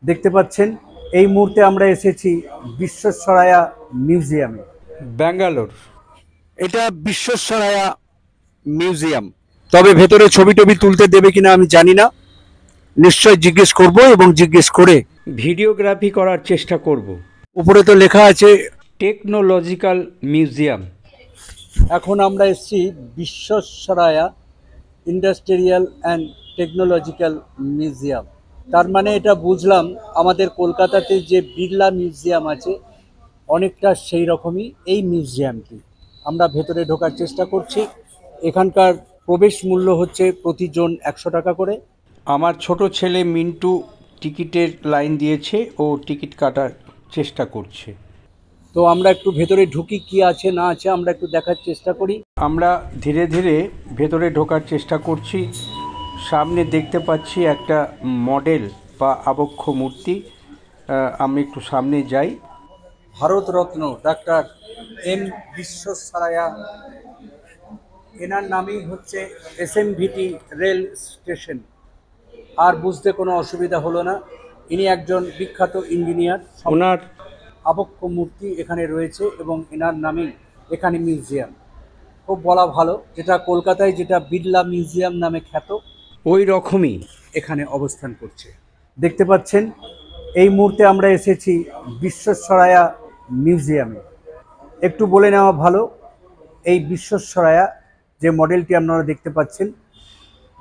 দেখতে পাচ্ছেন এই মুহূর্তে আমরা এসেছি বিশ্বসরায়া মিউজিয়ামে, ব্যাঙ্গালোর। এটা বিশ্বসরায়া মিউজিয়াম। তবে ভেতরে ছবি টবি তুলতে দেবে কিনা আমি জানি না, নিশ্চয় জিজ্ঞেস করব এবং জিজ্ঞেস করে ভিডিওগ্রাফি করার চেষ্টা করব। উপরে তো লেখা আছে টেকনোলজিক্যাল মিউজিয়াম। এখন আমরা এসেছি বিশ্বসরায়া ইন্ডাস্ট্রিয়াল অ্যান্ড টেকনোলজিক্যাল মিউজিয়াম। তার মানে এটা বুঝলাম আমাদের কলকাতাতে যে বিড়লা মিউজিয়াম আছে অনেকটা সেই রকমই এই মিউজিয়ামটি। আমরা ভেতরে ঢোকার চেষ্টা করছি। এখানকার প্রবেশ মূল্য হচ্ছে প্রতিজন 100 টাকা করে। আমার ছোট ছেলে মিন্টু টিকিটের লাইন দিয়েছে, ও টিকিট কাটার চেষ্টা করছে। তো আমরা একটু ভেতরে ঢুকি, কি আছে না আছে আমরা একটু দেখার চেষ্টা করি। আমরা ধীরে ধীরে ভেতরে ঢোকার চেষ্টা করছি। সামনে দেখতে পাচ্ছি একটা মডেল বা আবক্ষ মূর্তি। আমি একটু সামনে যাই। ভারতরত্ন ডাক্তার এম বিশ্বসারায়া, এনার নামই হচ্ছে এসএমভিটি রেল স্টেশন। আর বুঝতে কোনো অসুবিধা হলো না, ইনি একজন বিখ্যাত ইঞ্জিনিয়ার। ওনার আবক্ষ মূর্তি এখানে রয়েছে এবং এনার নামেই এখানে মিউজিয়াম। খুব বলা ভালো, যেটা কলকাতায় যেটা বিড়লা মিউজিয়াম নামে খ্যাত, ওই রকমই এখানে অবস্থান করছে। দেখতে পাচ্ছেন এই মুহূর্তে আমরা এসেছি বিশ্বসরায়া মিউজিয়ামে। একটু বলে নেওয়া ভালো, এই বিশ্বসরায়া যে মডেলটি আপনারা দেখতে পাচ্ছেন,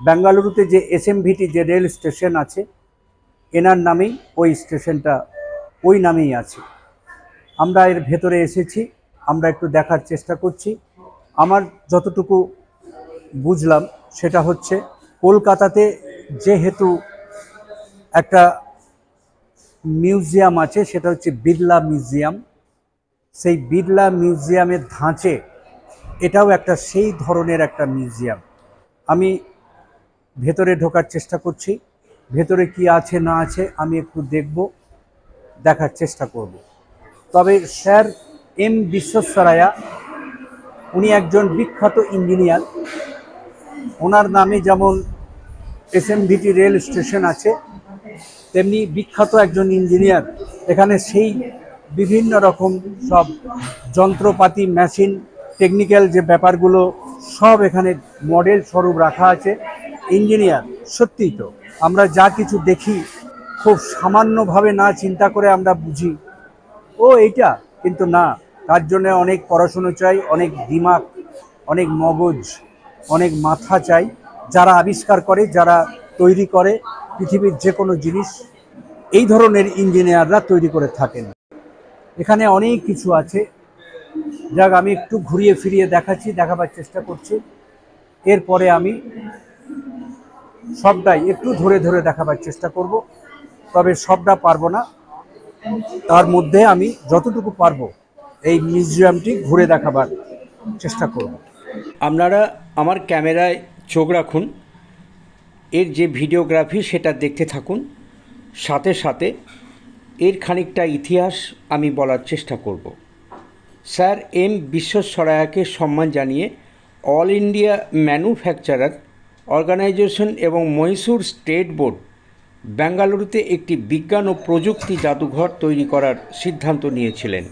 বেঙ্গালুরুতে যে এসএমভিটি যে রেল স্টেশন আছে এনার নামেই ওই স্টেশনটা ওই নামেই আছে। আমরা এর ভেতরে এসেছি, আমরা একটু দেখার চেষ্টা করছি। আমার যতটুকু বুঝলাম সেটা হচ্ছে কলকাতাতে যেহেতু একটা মিউজিয়াম আছে সেটা হচ্ছে বিড়লা মিউজিয়াম, সেই বিড়লা মিউজিয়ামের ধাঁচে এটাও একটা সেই ধরনের একটা মিউজিয়াম। আমি ভেতরে ঢোকার চেষ্টা করছি, ভেতরে কি আছে না আছে আমি একটু দেখব, দেখার চেষ্টা করব। তবে স্যার এম বিশ্বসরায়া উনি একজন বিখ্যাত ইঞ্জিনিয়ার। ওনার নামে যেমন এসএমভিটি রেল স্টেশন আছে, তেমনি বিখ্যাত একজন ইঞ্জিনিয়ার। এখানে সেই বিভিন্ন রকম সব যন্ত্রপাতি, মেশিন, টেকনিক্যাল যে ব্যাপারগুলো সব এখানে মডেল স্বরূপ রাখা আছে। ইঞ্জিনিয়ার সত্যিই তো আমরা যা কিছু দেখি খুব সামান্যভাবে না চিন্তা করে আমরা বুঝি ও এইটা, কিন্তু না, তার জন্য অনেক পড়াশুনো চাই, অনেক দিমাগ, অনেক মগজ, অনেক মাথা চাই। যারা আবিষ্কার করে, যারা তৈরি করে পৃথিবীর যে কোনো জিনিস, এই ধরনের ইঞ্জিনিয়াররা তৈরি করে থাকেন। এখানে অনেক কিছু আছে, যাক আমি একটু ঘুরিয়ে ফিরিয়ে দেখাবার চেষ্টা করছি। এরপরে আমি সবটাই একটু ধরে ধরে দেখাবার চেষ্টা করব, তবে সবটা পারবো না। তার মধ্যে আমি যতটুকু পারবো এই মিউজিয়ামটি ঘুরে দেখাবার চেষ্টা করব। আপনারা আমার ক্যামেরায় চোখ রাখুন, এর যে ভিডিওগ্রাফি সেটা দেখতে থাকুন, সাথে সাথে এর খানিকটা ইতিহাস আমি বলার চেষ্টা করব। স্যার এম বিশ্বসরায়াকে সম্মান জানিয়ে অল ইন্ডিয়া ম্যানুফ্যাকচারার অর্গানাইজেশন এবং মহীশূর স্টেট বোর্ড বেঙ্গালুরুতে একটি বিজ্ঞান ও প্রযুক্তি জাদুঘর তৈরি করার সিদ্ধান্ত নিয়েছিলেন।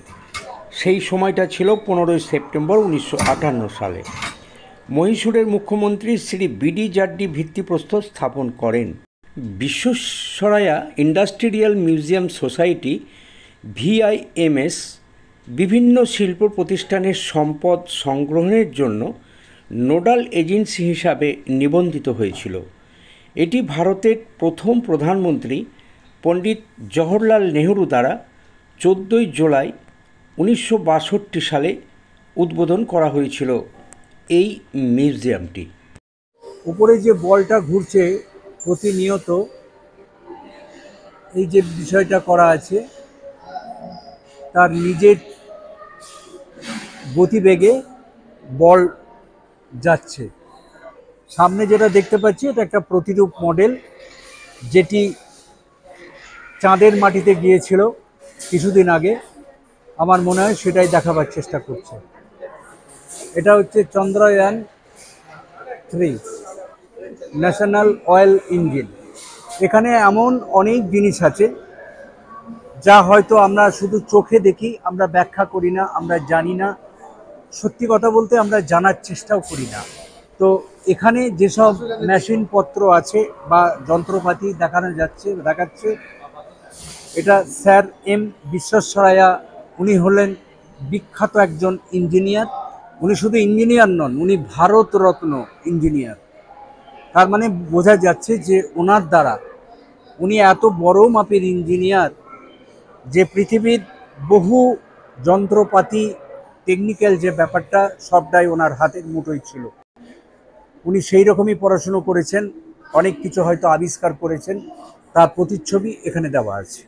সেই সময়টা ছিল 15ই সেপ্টেম্বর 1958 সালে। মহীশূরের মুখ্যমন্ত্রী শ্রী বিডি জাড্ডি ভিত্তিপ্রস্তর স্থাপন করেন। বিশ্বসরায়া ইন্ডাস্ট্রিয়াল মিউজিয়াম সোসাইটি ভিআইএমএস বিভিন্ন শিল্প প্রতিষ্ঠানের সম্পদ সংগ্রহের জন্য নোডাল এজেন্সি হিসাবে নিবন্ধিত হয়েছিল। এটি ভারতের প্রথম প্রধানমন্ত্রী পণ্ডিত জওহরলাল নেহরু দ্বারা 14ই জুলাই 1962 সালে উদ্বোধন করা হয়েছিল এই মিউজিয়ামটি। উপরে যে বলটা ঘুরছে প্রতিনিয়ত, এই যে বিষয়টা করা আছে তার নিজের গতিবেগে বল যাচ্ছে। সামনে যেটা দেখতে পাচ্ছি এটা একটা প্রতিরূপ মডেল, যেটি চাঁদের মাটিতে গিয়েছিল কিছুদিন আগে। আমার মনে হয় সেটাই দেখাবার চেষ্টা করছে। এটা হচ্ছে চন্দ্রয়ান 3 ন্যাশনাল অয়েল ইঞ্জিন। এখানে এমন অনেক জিনিস আছে যা হয়তো আমরা শুধু চোখে দেখি, আমরা ব্যাখ্যা করি না, আমরা জানি না, সত্যি কথা বলতে আমরা জানার চেষ্টাও করি না। তো এখানে যেসব মেশিনপত্র আছে বা যন্ত্রপাতি দেখাচ্ছে, এটা স্যার এম বিশ্বেশ্বরাইয়া। উনি হলেন বিখ্যাত একজন ইঞ্জিনিয়ার। উনি শুধু ইঞ্জিনিয়ার নন, উনি ভারতরত্ন ইঞ্জিনিয়ার। তার মানে বোঝা যাচ্ছে যে ওনার দ্বারা, উনি এত বড় মাপের ইঞ্জিনিয়ার যে পৃথিবীর বহু যন্ত্রপাতি, টেকনিক্যাল যে ব্যাপারটা সবটাই ওনার হাতের মুঠোয় ছিল। উনি সেই রকমই পড়াশুনো করেছেন, অনেক কিছু হয়তো আবিষ্কার করেছেন, তার প্রতিচ্ছবি এখানে দেওয়া আছে।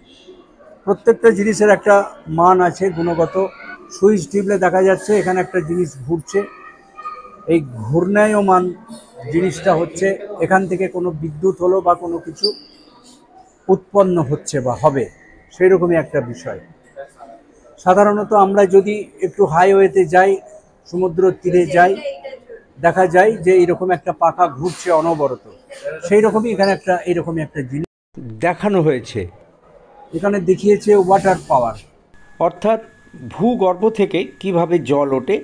প্রত্যেকটা জিনিসের একটা মান আছে, গুণগত। সুইচ টিপলে দেখা যাচ্ছে এখানে একটা জিনিস ঘুরছে। এই ঘূর্ণায়মান জিনিসটা হচ্ছে এখান থেকে কোনো বিদ্যুৎ হলো বা কোনো কিছু উৎপন্ন হচ্ছে বা হবে, সেই রকমই একটা বিষয়। সাধারণত আমরা যদি একটু হাইওয়েতে যাই, সমুদ্র তীরে যাই, দেখা যায় যে এইরকম একটা পাখা ঘুরছে অনবরত। সেই রকমই এখানে এইরকমই একটা জিনিস দেখানো হয়েছে। এখানে দেখিয়েছে ওয়াটার পাওয়ার, অর্থাৎ ভূগর্ভ থেকে কিভাবে জল ওঠে,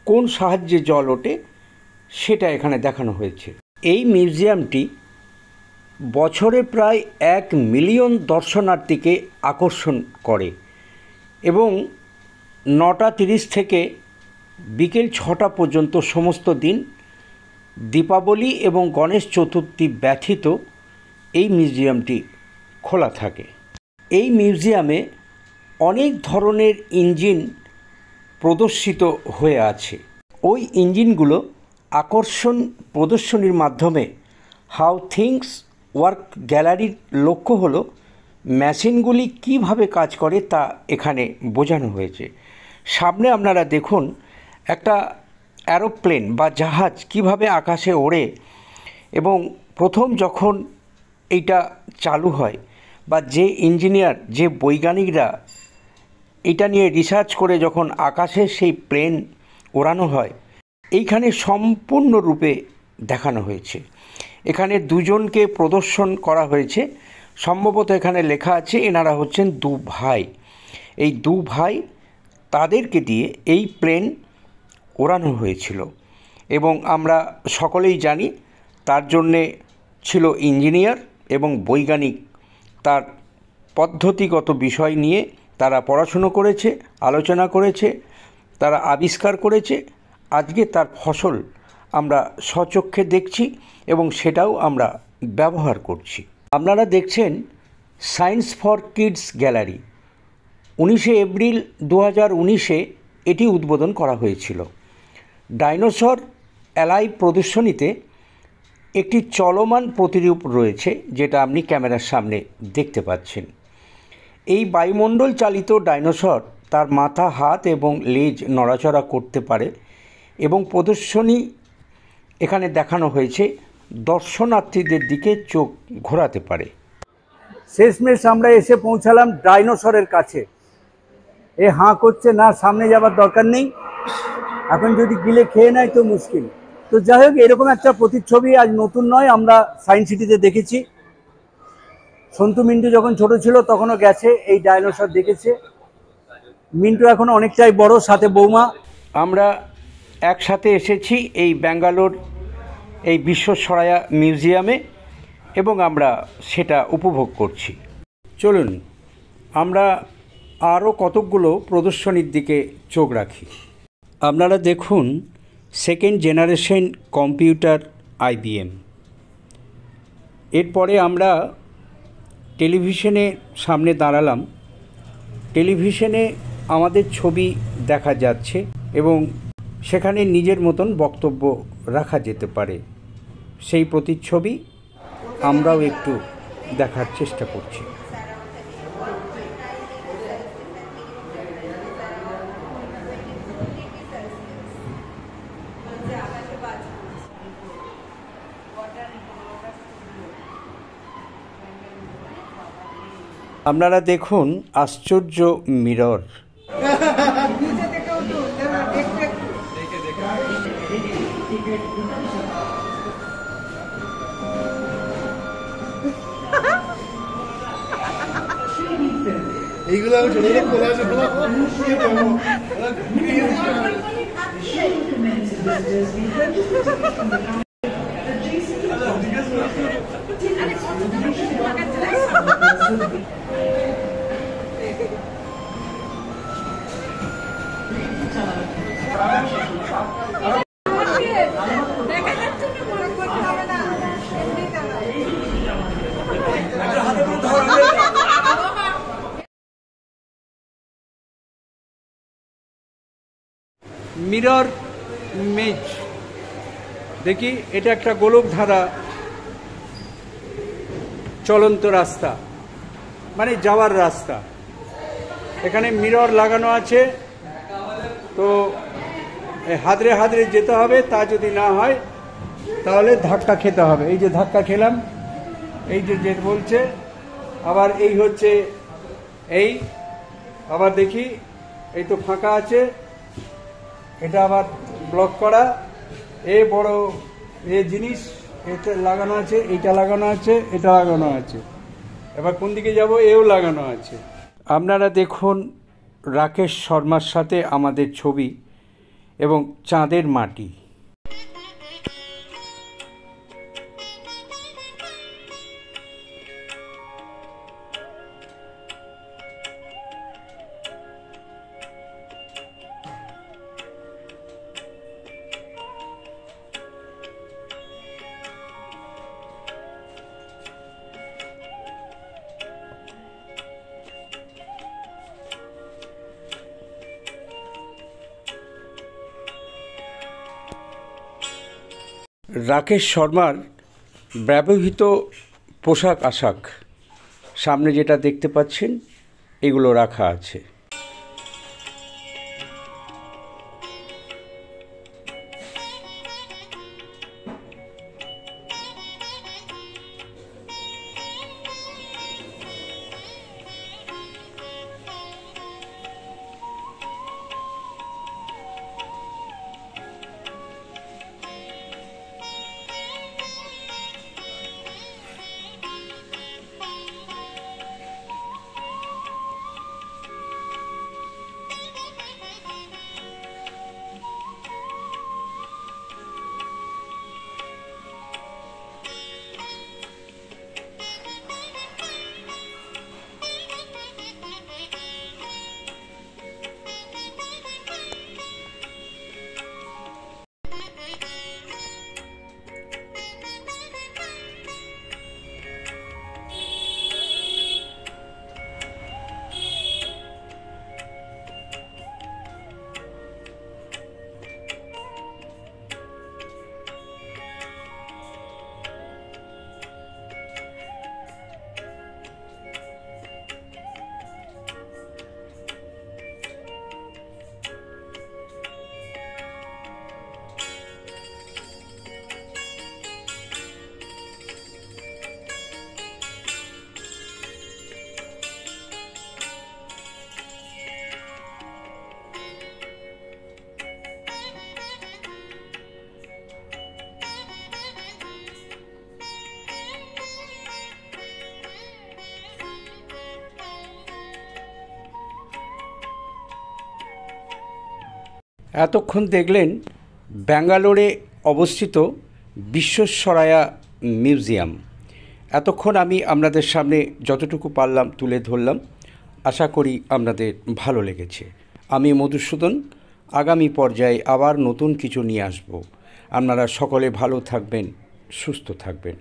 কোন সাহায্যে জল ওঠে, সেটা এখানে দেখানো হয়েছে। এই মিউজিয়ামটি বছরে প্রায় 1 মিলিয়ন দর্শনার্থীকে আকর্ষণ করে এবং 9টা 30 থেকে বিকেল 6টা পর্যন্ত সমস্ত দিন, দীপাবলি এবং গণেশ চতুর্থী ব্যতীত এই মিউজিয়ামটি খোলা থাকে। এই মিউজিয়ামে অনেক ধরনের ইঞ্জিন প্রদর্শিত হয়ে আছে। ওই ইঞ্জিনগুলো আকর্ষণ প্রদর্শনীর মাধ্যমে হাউ থিংস ওয়ার্ক গ্যালারির লক্ষ্য হলো মেশিনগুলি কিভাবে কাজ করে তা এখানে বোঝানো হয়েছে। সামনে আপনারা দেখুন একটা অ্যারোপ্লেন বা জাহাজ কিভাবে আকাশে ওড়ে, এবং প্রথম যখন এইটা চালু হয় বা যে ইঞ্জিনিয়ার, যে বৈজ্ঞানিকরা এটা নিয়ে রিসার্চ করে যখন আকাশে সেই প্লেন ওড়ানো হয়, এইখানে সম্পূর্ণরূপে দেখানো হয়েছে। এখানে দুজনকে প্রদর্শন করা হয়েছে। সম্ভবত এখানে লেখা আছে এনারা হচ্ছেন 2 ভাই। এই 2 ভাই, তাদেরকে দিয়ে এই প্লেন ওড়ানো হয়েছিল এবং আমরা সকলেই জানি তার জন্যে ছিল ইঞ্জিনিয়ার এবং বৈজ্ঞানিক। তার পদ্ধতিগত বিষয় নিয়ে তারা পড়াশুনো করেছে, আলোচনা করেছে, তারা আবিষ্কার করেছে। আজকে তার ফসল আমরা স্বচক্ষে দেখছি এবং সেটাও আমরা ব্যবহার করছি। আপনারা দেখছেন সায়েন্স ফর কিডস গ্যালারি। 19শে এপ্রিল 2019-এ এটি উদ্বোধন করা হয়েছিল। ডাইনোসর অ্যালাইভ প্রদর্শনীতে একটি চলমান প্রতিরূপ রয়েছে, যেটা আপনি ক্যামেরার সামনে দেখতে পাচ্ছেন। এই বায়ুমণ্ডল চালিত ডাইনোসর তার মাথা, হাত এবং লেজ নড়াচড়া করতে পারে এবং প্রদর্শনী এখানে দেখানো হয়েছে দর্শনার্থীদের দিকে চোখ ঘোরাতে পারে। শেষমেশ আমরা এসে পৌঁছালাম ডাইনোসরের কাছে। এ হাঁ করছে না, সামনে যাবার দরকার নেই, এখন যদি গিলে খেয়ে নেয় তো মুশকিল। তো যাই হোক, এরকম একটা প্রতিচ্ছবি আজ নতুন নয়, আমরা সায়েন্স সিটিতে দেখেছি। সন্তু মিন্টু যখন ছোট ছিল তখনও গেছে, এই ডাইনোসর দেখেছে। মিন্টু এখন অনেকটাই বড়, সাথে বৌমা। আমরা একসাথে এসেছি এই ব্যাঙ্গালোর এই বিশ্বেশ্বরাইয়া মিউজিয়ামে এবং আমরা সেটা উপভোগ করছি। চলুন আমরা আরও কতকগুলো প্রদর্শনীর দিকে চোখ রাখি। আপনারা দেখুন সেকেন্ড জেনারেশন কম্পিউটার IBM। এরপরে আমরা টেলিভিশনের সামনে দাঁড়ালাম। টেলিভিশনে আমাদের ছবি দেখা যাচ্ছে এবং সেখানে নিজের মতন বক্তব্য রাখা যেতে পারে। সেই প্রতিচ্ছবি আমরাও একটু দেখার চেষ্টা করছি। আপনারা দেখুন আশ্চর্য মিরর। এইগুলো আমি ছোট ছোট কোলা আছে মিরর মেজ, দেখি এটা একটা গোলক ধাঁধা চলন্ত রাস্তা, মানে যাওয়ার রাস্তা। এখানে মিরর লাগানো আছে, তো হাতড়ে হাতড়ে যেতে হবে। তা যদি না হয় তাহলে ধাক্কা খেতে হবে। এই যে ধাক্কা খেলাম, এই যে যে বলছে, আবার এই হচ্ছে এই, আবার দেখি এই তো ফাঁকা আছে, এটা আবার ব্লক করা। এ বড় এ জিনিস, এটা লাগানো আছে, এইটা লাগানো আছে, এটা লাগানো আছে। এবার কোন দিকে যাব? এও লাগানো আছে। আপনারা দেখুন রাকেশ শর্মার সাথে আমাদের ছবি এবং চাঁদের মাটি। রাকেশ শর্মার ব্যবহৃত পোশাক আশাক সামনে যেটা দেখতে পাচ্ছেন এগুলো রাখা আছে। এতক্ষণ দেখলেন ব্যাঙ্গালোরে অবস্থিত বিশ্বেশ্বরায়া মিউজিয়াম। এতক্ষণ আমি আপনাদের সামনে যতটুকু পারলাম তুলে ধরলাম। আশা করি আপনাদের ভালো লেগেছে। আমি মধুসূদন, আগামী পর্যায়ে আবার নতুন কিছু নিয়ে আসব। আপনারা সকলে ভালো থাকবেন, সুস্থ থাকবেন।